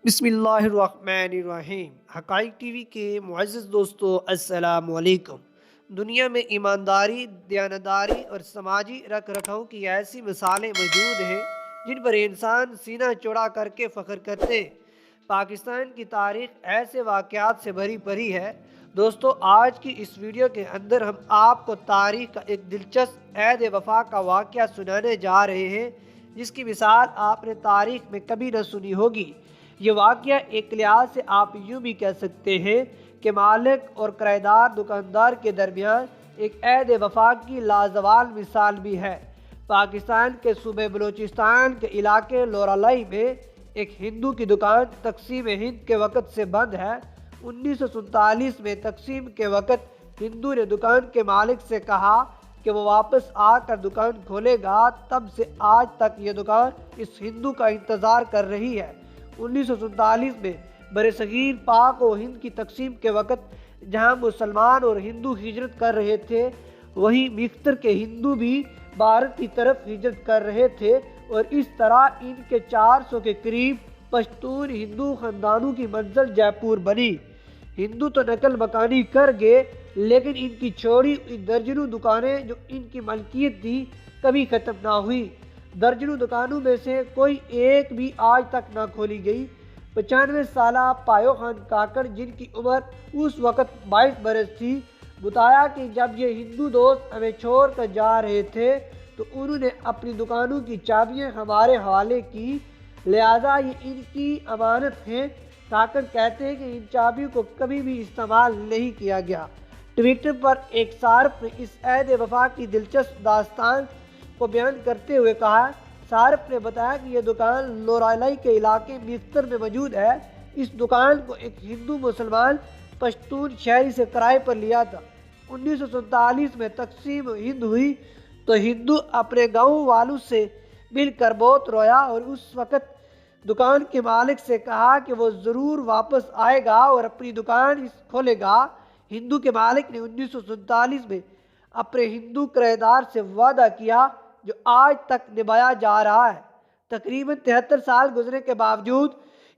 بسم اللہ الرحمن الرحیم۔ حقائق ٹی وی کے معزز دوستو، السلام علیکم۔ دنیا میں ایمانداری، دیانتداری اور سماجی رکھ رکھاؤ کی ایسی مثالیں موجود ہیں جن پر انسان سینہ چوڑا کر کے فخر کرتے ہیں۔ پاکستان کی تاریخ ایسے واقعات سے بھری پڑی ہے۔ دوستو، آج کی اس ویڈیو کے اندر ہم آپ کو تاریخ کا ایک دلچسپ عہد وفا کا واقعہ سنانے جا رہے ہیں جس کی مثال آپ نے تاریخ میں کبھی نہ سنی ہوگی۔ یہ واقعہ ایک لحاظ سے آپ یوں بھی کہہ سکتے ہیں کہ مالک اور کرایہ دار دکاندار کے درمیان ایک عہد وفا کی لازوال مثال بھی ہے۔ پاکستان کے صوبے بلوچستان کے علاقے لورالائی میں ایک ہندو کی دکان تقسیم ہند کے وقت سے بند ہے۔ 1947 میں تقسیم کے وقت ہندو نے دکان کے مالک سے کہا کہ وہ واپس آ کر دکان کھولے گا۔ تب سے آج تک یہ دکان اس ہندو کا انتظار کر رہی ہے۔ 1947 میں برصغیر پاک و ہند کی تقسیم کے وقت جہاں مسلمان اور ہندو ہجرت کر رہے تھے، وہیں بیختر کے ہندو بھی بھارت کی طرف ہجرت کر رہے تھے، اور اس طرح ان کے 400 کے قریب پشتون ہندو خاندانوں کی منزل جے پور بنی۔ ہندو تو نقل مکانی کر گئے، لیکن ان کی چھوڑی درجنوں دکانیں جو ان کی ملکیت تھی کبھی ختم نہ ہوئی۔ درجنوں دکانوں میں سے کوئی ایک بھی آج تک نہ کھولی گئی۔ 95 سالہ پایو خان کاکڑ، جن کی عمر اس وقت 22 برس تھی، بتایا کہ جب یہ ہندو دوست ہمیں چھوڑ کر جا رہے تھے تو انہوں نے اپنی دکانوں کی چابیاں ہمارے حوالے کی، لہٰذا یہ ان کی امانت ہیں۔ کاکڑ کہتے ہیں کہ ان چابیوں کو کبھی بھی استعمال نہیں کیا گیا۔ ٹویٹر پر ایک صارف نے اس عہد وفا کی دلچسپ داستان کو بیان کرتے ہوئے کہا۔ صارف نے بتایا کہ یہ دکان لورالائی کے علاقے بیختر میں موجود ہے۔ اس دکان کو ایک ہندو مسلمان پشتون شہری سے کرائے پر لیا تھا۔ 1947 میں تقسیم ہند ہوئی تو ہندو اپنے گاؤں والوں سے مل کر بہت رویا اور اس وقت دکان کے مالک سے کہا کہ وہ ضرور واپس آئے گا اور اپنی دکان کھولے گا۔ ہندو کے مالک نے 1947 میں اپنے ہندو کرایہ دار سے وعدہ کیا جو آج تک نبھایا جا رہا ہے۔ تقریباً 73 سال گزرنے کے باوجود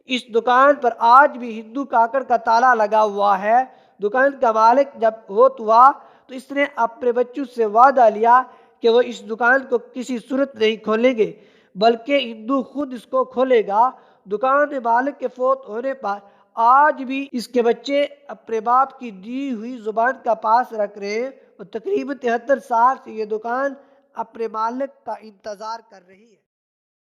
اس دکان پر آج بھی ہندو کاکڑ کا تالا لگا ہوا ہے۔ دکان کا مالک جب فوت ہوا تو اس نے اپنے بچوں سے وعدہ لیا کہ وہ اس دکان کو کسی صورت نہیں کھولیں گے، بلکہ ہندو خود اس کو کھولے گا۔ دکان مالک کے فوت ہونے پر آج بھی اس کے بچے اپنے باپ کی دی ہوئی زبان کا پاس رکھ رہے ہیں، اور تقریباً 73 سال سے یہ دکان اپنے مالک کا انتظار کر رہی ہے۔